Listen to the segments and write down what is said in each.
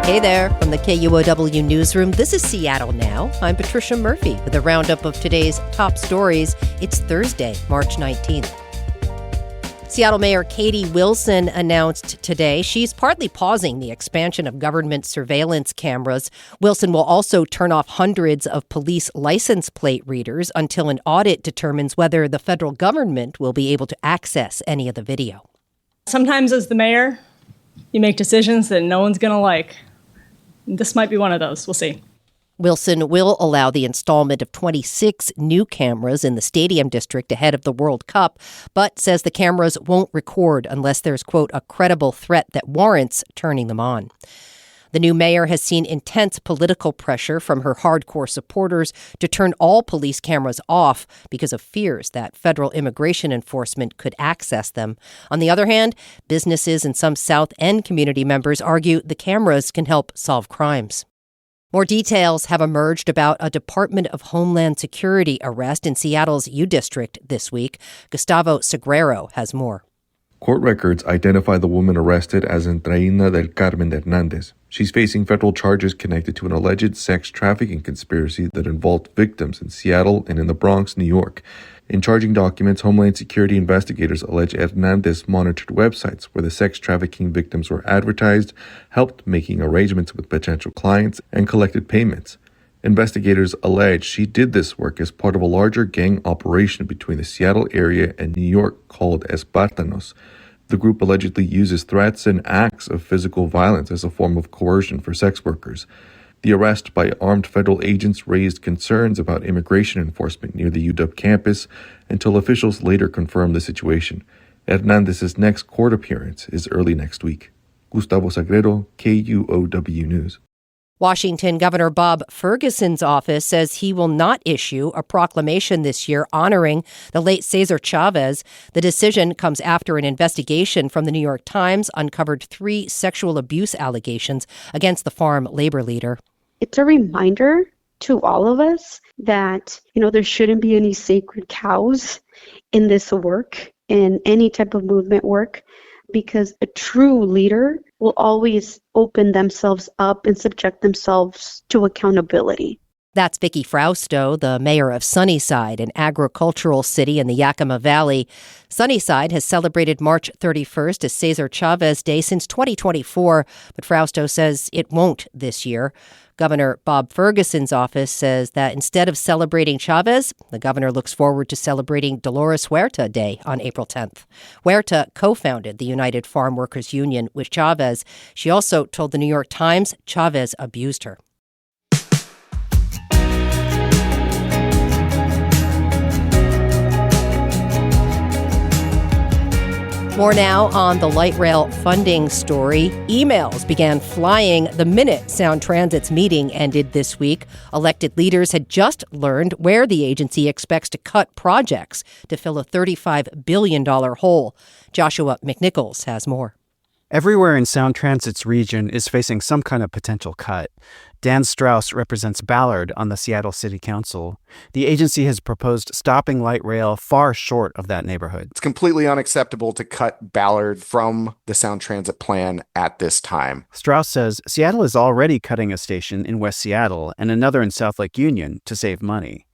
Hey there, from the KUOW newsroom, this is Seattle Now. I'm Patricia Murphy with a roundup of today's top stories. It's Thursday, March 19th. Seattle Mayor Katie Wilson announced today she's partly pausing the expansion of government surveillance cameras. Wilson will also turn off hundreds of police license plate readers until an audit determines whether the federal government will be able to access any of the video. Sometimes as the mayor, you make decisions that no one's going to like. This might be one of those. We'll see. Wilson will allow the installment of 26 new cameras in the stadium district ahead of the World Cup, but says the cameras won't record unless there's, quote, a credible threat that warrants turning them on. The new mayor has seen intense political pressure from her hardcore supporters to turn all police cameras off because of fears that federal immigration enforcement could access them. On the other hand, businesses and some South End community members argue the cameras can help solve crimes. More details have emerged about a Department of Homeland Security arrest in Seattle's U District this week. Gustavo Segrero has more. Court records identify the woman arrested as Andreina del Carmen Hernandez. She's facing federal charges connected to an alleged sex trafficking conspiracy that involved victims in Seattle and in the Bronx, New York. In charging documents, Homeland Security investigators allege Hernandez monitored websites where the sex trafficking victims were advertised, helped making arrangements with potential clients, and collected payments. Investigators allege she did this work as part of a larger gang operation between the Seattle area and New York called Espartanos. The group allegedly uses threats and acts of physical violence as a form of coercion for sex workers. The arrest by armed federal agents raised concerns about immigration enforcement near the UW campus until officials later confirmed the situation. Hernandez's next court appearance is early next week. Gustavo Segrero, KUOW News. Washington Governor Bob Ferguson's office says he will not issue a proclamation this year honoring the late Cesar Chavez. The decision comes after an investigation from the New York Times uncovered 3 sexual abuse allegations against the farm labor leader. It's a reminder to all of us that, there shouldn't be any sacred cows in this work, in any type of movement work, because a true leader will always open themselves up and subject themselves to accountability. That's Vicki Frausto, the mayor of Sunnyside, an agricultural city in the Yakima Valley. Sunnyside has celebrated March 31st as Cesar Chavez Day since 2024, but Frausto says it won't this year. Governor Bob Ferguson's office says that instead of celebrating Chavez, the governor looks forward to celebrating Dolores Huerta Day on April 10th. Huerta co-founded the United Farm Workers Union with Chavez. She also told the New York Times Chavez abused her. More now on the light rail funding story. Emails began flying the minute Sound Transit's meeting ended this week. Elected leaders had just learned where the agency expects to cut projects to fill a $35 billion hole. Joshua McNichols has more. Everywhere in Sound Transit's region is facing some kind of potential cut. Dan Strauss represents Ballard on the Seattle City Council. The agency has proposed stopping light rail far short of that neighborhood. It's completely unacceptable to cut Ballard from the Sound Transit plan at this time. Strauss says Seattle is already cutting a station in West Seattle and another in South Lake Union to save money.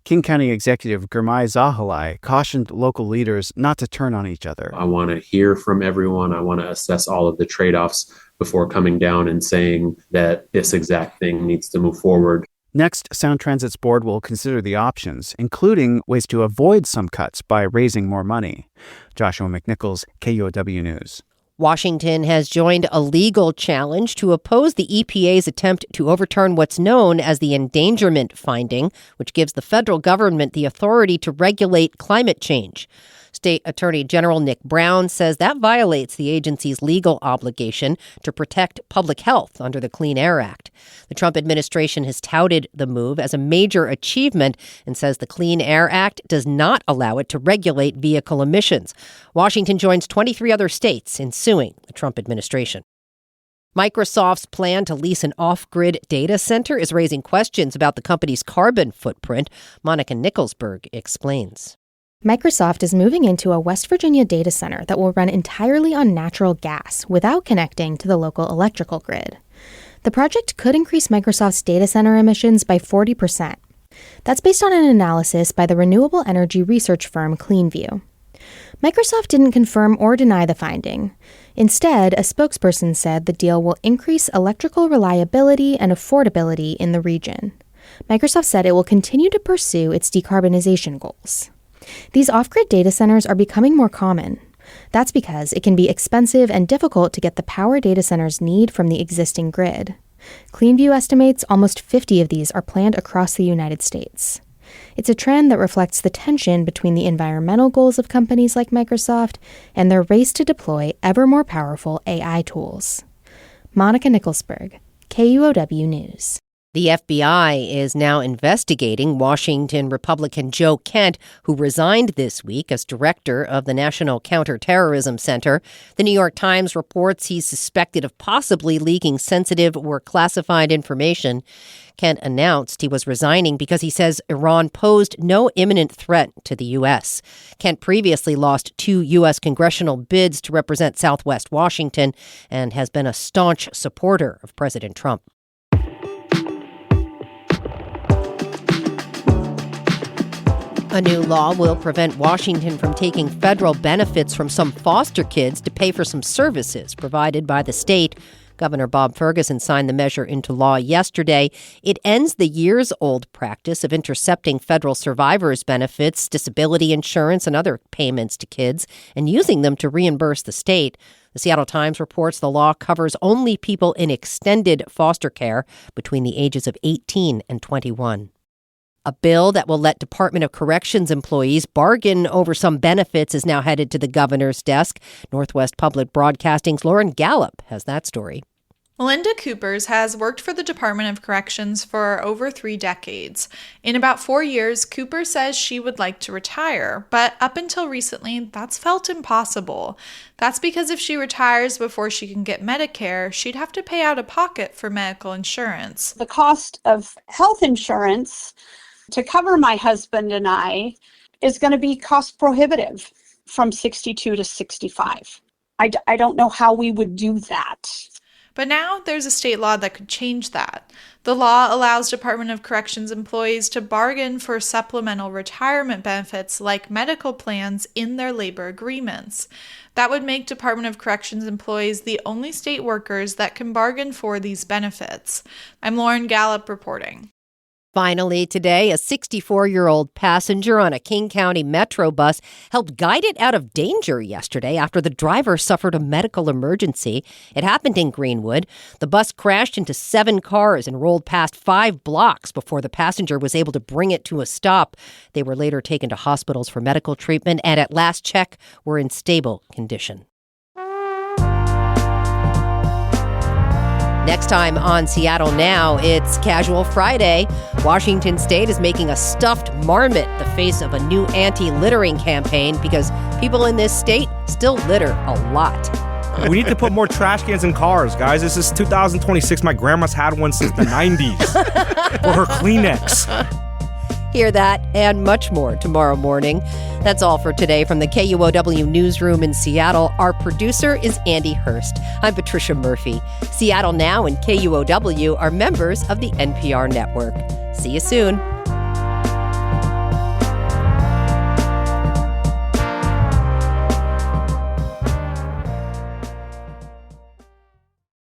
King County Executive Gurmai Zahalai cautioned local leaders not to turn on each other. I want to hear from everyone. I want to assess all of the trade-offs before coming down and saying that this exact thing needs to move forward. Next, Sound Transit's board will consider the options, including ways to avoid some cuts by raising more money. Joshua McNichols, KUOW News. Washington has joined a legal challenge to oppose the EPA's attempt to overturn what's known as the endangerment finding, which gives the federal government the authority to regulate climate change. State Attorney General Nick Brown says that violates the agency's legal obligation to protect public health under the Clean Air Act. The Trump administration has touted the move as a major achievement and says the Clean Air Act does not allow it to regulate vehicle emissions. Washington joins 23 other states in suing the Trump administration. Microsoft's plan to lease an off-grid data center is raising questions about the company's carbon footprint. Monica Nicholsberg explains. Microsoft is moving into a West Virginia data center that will run entirely on natural gas without connecting to the local electrical grid. The project could increase Microsoft's data center emissions by 40%. That's based on an analysis by the renewable energy research firm CleanView. Microsoft didn't confirm or deny the finding. Instead, a spokesperson said the deal will increase electrical reliability and affordability in the region. Microsoft said it will continue to pursue its decarbonization goals. These off-grid data centers are becoming more common. That's because it can be expensive and difficult to get the power data centers need from the existing grid. CleanView estimates almost 50 of these are planned across the United States. It's a trend that reflects the tension between the environmental goals of companies like Microsoft and their race to deploy ever more powerful AI tools. Monica Nicholsberg, KUOW News. The FBI is now investigating Washington Republican Joe Kent, who resigned this week as director of the National Counterterrorism Center. The New York Times reports he's suspected of possibly leaking sensitive or classified information. Kent announced he was resigning because he says Iran posed no imminent threat to the U.S. Kent previously lost 2 U.S. congressional bids to represent Southwest Washington and has been a staunch supporter of President Trump. A new law will prevent Washington from taking federal benefits from some foster kids to pay for some services provided by the state. Governor Bob Ferguson signed the measure into law yesterday. It ends the years-old practice of intercepting federal survivors' benefits, disability insurance, and other payments to kids, and using them to reimburse the state. The Seattle Times reports the law covers only people in extended foster care between the ages of 18 and 21. A bill that will let Department of Corrections employees bargain over some benefits is now headed to the governor's desk. Northwest Public Broadcasting's Lauren Gallup has that story. Melinda Coopers has worked for the Department of Corrections for over 3 decades. In about 4 years, Cooper says she would like to retire, but up until recently, that's felt impossible. That's because if she retires before she can get Medicare, she'd have to pay out of pocket for medical insurance. The cost of health insurance to cover my husband and I is going to be cost prohibitive from 62 to 65. I don't know how we would do that. But now there's a state law that could change that. The law allows Department of Corrections employees to bargain for supplemental retirement benefits like medical plans in their labor agreements. That would make Department of Corrections employees the only state workers that can bargain for these benefits. I'm Lauren Gallup reporting. Finally today, a 64-year-old passenger on a King County Metro bus helped guide it out of danger yesterday after the driver suffered a medical emergency. It happened in Greenwood. The bus crashed into 7 cars and rolled past 5 blocks before the passenger was able to bring it to a stop. They were later taken to hospitals for medical treatment and at last check were in stable condition. Next time on Seattle Now, it's Casual Friday. Washington State is making a stuffed marmot the face of a new anti-littering campaign because people in this state still litter a lot. We need to put more trash cans in cars, guys. This is 2026. My grandma's had one since the 90s. Or her Kleenex. Hear that and much more tomorrow morning. That's all for today from the KUOW Newsroom in Seattle. Our producer is Andy Hurst. I'm Patricia Murphy. Seattle Now and KUOW are members of the NPR network. See you soon.